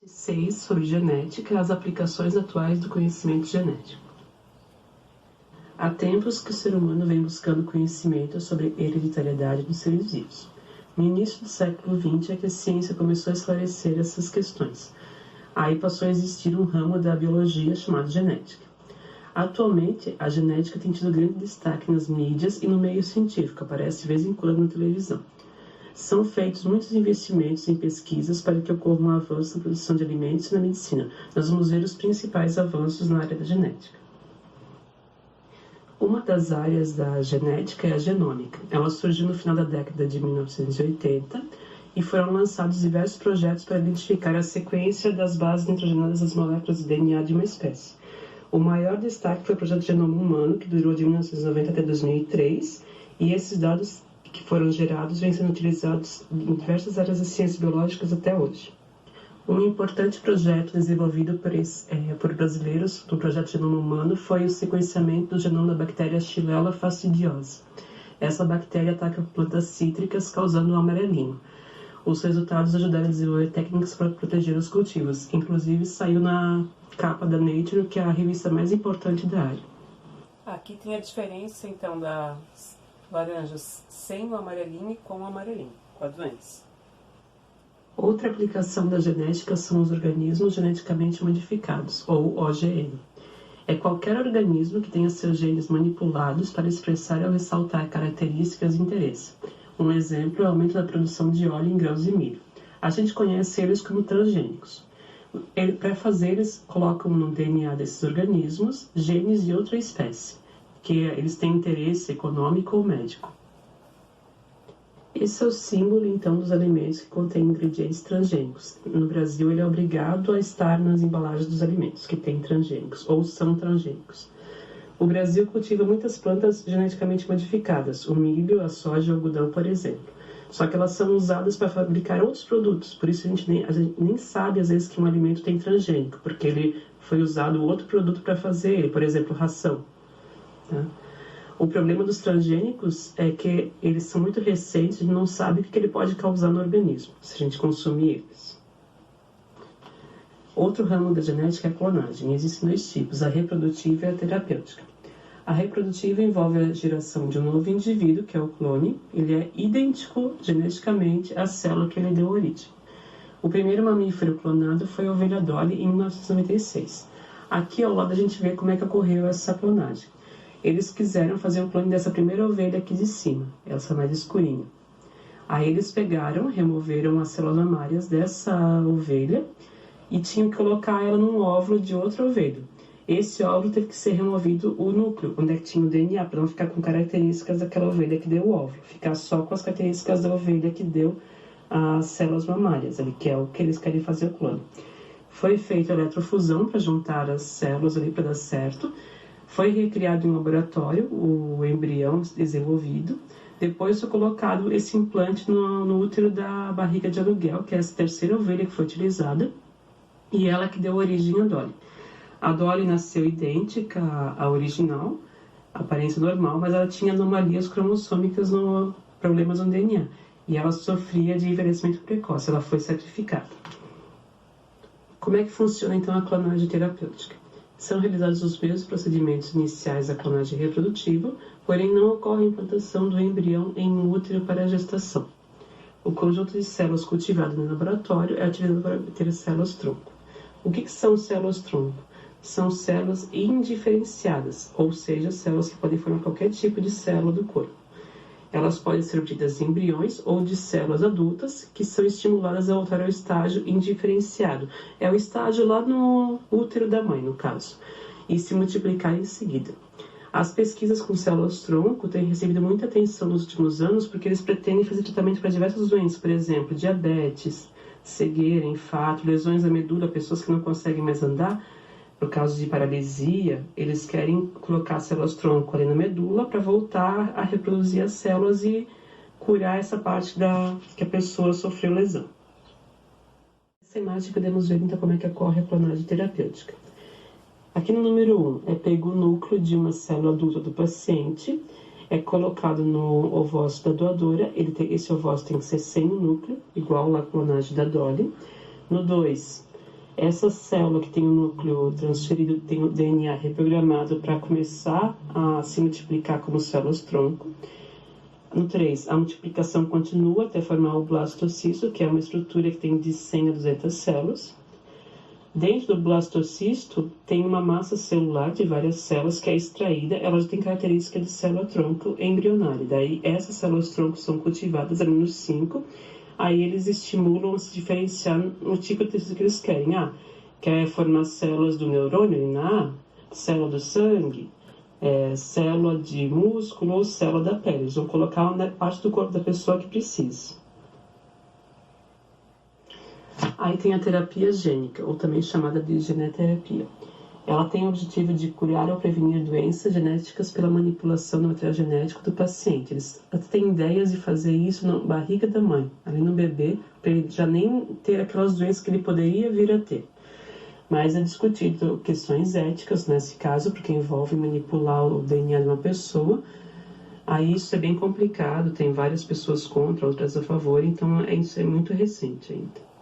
6 sobre genética e as aplicações atuais do conhecimento genético. Há tempos que o ser humano vem buscando conhecimento sobre hereditariedade dos seres vivos. No início do século XX é que a ciência começou a esclarecer essas questões. Aí passou a existir um ramo da biologia chamado genética. Atualmente, a genética tem tido grande destaque nas mídias e no meio científico, aparece de vez em quando na televisão. São feitos muitos investimentos em pesquisas para que ocorra um avanço na produção de alimentos e na medicina. Nós vamos ver os principais avanços na área da genética. Uma das áreas da genética é a genômica. Ela surgiu no final da década de 1980 e foram lançados diversos projetos para identificar a sequência das bases nitrogenadas das moléculas de DNA de uma espécie. O maior destaque foi o projeto Genoma Humano, que durou de 1990 até 2003, e esses dados que foram gerados vêm sendo utilizados em diversas áreas das ciências biológicas até hoje. Um importante projeto desenvolvido por brasileiros do projeto Genoma Humano foi o sequenciamento do genoma da bactéria Xylella fastidiosa. Essa bactéria ataca plantas cítricas, causando o amarelinho. Os resultados ajudaram a desenvolver técnicas para proteger os cultivos. Inclusive, saiu na capa da Nature, que é a revista mais importante da área. Aqui tem a diferença, então, das laranjas sem o amarelinho e com o amarelinho, com a doença. Outra aplicação da genética são os organismos geneticamente modificados, ou OGM. É qualquer organismo que tenha seus genes manipulados para expressar ou ressaltar características de interesse. Um exemplo é o aumento da produção de óleo em grãos de milho. A gente conhece eles como transgênicos. Para fazer, eles colocam no DNA desses organismos genes de outra espécie, que eles têm interesse econômico ou médico. Esse é o símbolo, então, dos alimentos que contêm ingredientes transgênicos. No Brasil, ele é obrigado a estar nas embalagens dos alimentos que têm transgênicos, ou são transgênicos. O Brasil cultiva muitas plantas geneticamente modificadas, o milho, a soja e o algodão, por exemplo. Só que elas são usadas para fabricar outros produtos, por isso a gente nem sabe, às vezes, que um alimento tem transgênico, porque ele foi usado outro produto para fazer ele, por exemplo, ração. Tá? O problema dos transgênicos é que eles são muito recentes e não sabe o que ele pode causar no organismo, se a gente consumir eles. Outro ramo da genética é a clonagem. Existem dois tipos, a reprodutiva e a terapêutica. A reprodutiva envolve a geração de um novo indivíduo, que é o clone. Ele é idêntico geneticamente à célula que ele deu origem. O primeiro mamífero clonado foi a ovelha Dolly em 1996. Aqui ao lado a gente vê como é que ocorreu essa clonagem. Eles quiseram fazer o clone dessa primeira ovelha aqui de cima, essa mais escurinha. Aí eles pegaram, removeram as células mamárias dessa ovelha e tinham que colocar ela num óvulo de outra ovelha. Esse óvulo teve que ser removido o núcleo, onde é que tinha o DNA, para não ficar com características daquela ovelha que deu o óvulo, ficar só com as características da ovelha que deu as células mamárias, ali, que é o que eles querem fazer o clone. Foi feita a eletrofusão para juntar as células ali para dar certo. Foi recriado em laboratório o embrião desenvolvido. Depois foi colocado esse implante no útero da barriga de aluguel, que é essa terceira ovelha que foi utilizada, e ela que deu origem à Dolly. A Dolly nasceu idêntica à original, aparência normal, mas ela tinha anomalias cromossômicas, problemas no DNA, e ela sofria de envelhecimento precoce, ela foi sacrificada. Como é que funciona então a clonagem terapêutica? São realizados os mesmos procedimentos iniciais da clonagem reprodutiva, porém não ocorre a implantação do embrião em um útero para a gestação. O conjunto de células cultivado no laboratório é utilizado para obter células-tronco. O que são células-tronco? São células indiferenciadas, ou seja, células que podem formar qualquer tipo de célula do corpo. Elas podem ser obtidas de embriões ou de células adultas que são estimuladas a voltar ao estágio indiferenciado. É o estágio lá no útero da mãe, no caso, e se multiplicar em seguida. As pesquisas com células-tronco têm recebido muita atenção nos últimos anos porque eles pretendem fazer tratamento para diversas doenças, por exemplo, diabetes, cegueira, infarto, lesões da medula, pessoas que não conseguem mais andar. No caso de paralisia, eles querem colocar células-tronco ali na medula para voltar a reproduzir as células e curar essa parte que a pessoa sofreu lesão. Nessa imagem podemos ver então como é que ocorre a clonagem terapêutica. Aqui no número 1 é pego o núcleo de uma célula adulta do paciente, é colocado no ovócito da doadora, esse ovócito tem que ser sem o núcleo, igual a clonagem da Dolly. No 2, Essa célula que tem o núcleo transferido tem o DNA reprogramado para começar a se multiplicar como células-tronco. No 3, a multiplicação continua até formar o blastocisto, que é uma estrutura que tem de 100 a 200 células. Dentro do blastocisto tem uma massa celular de várias células que é extraída, elas têm característica de célula-tronco embrionária. Daí essas células-tronco são cultivadas ali no 5, aí eles estimulam a se diferenciar no tipo de tecido que eles querem. Quer formar células do neurônio na célula do sangue, célula de músculo ou célula da pele. Eles vão colocar uma parte do corpo da pessoa que precisa. Aí tem a terapia gênica, ou também chamada de geneterapia. Ela tem o objetivo de curar ou prevenir doenças genéticas pela manipulação do material genético do paciente. Eles têm ideias de fazer isso na barriga da mãe, ali no bebê, para ele já nem ter aquelas doenças que ele poderia vir a ter. Mas é discutido questões éticas nesse caso, porque envolve manipular o DNA de uma pessoa. Aí isso é bem complicado, tem várias pessoas contra, outras a favor, então isso é muito recente ainda.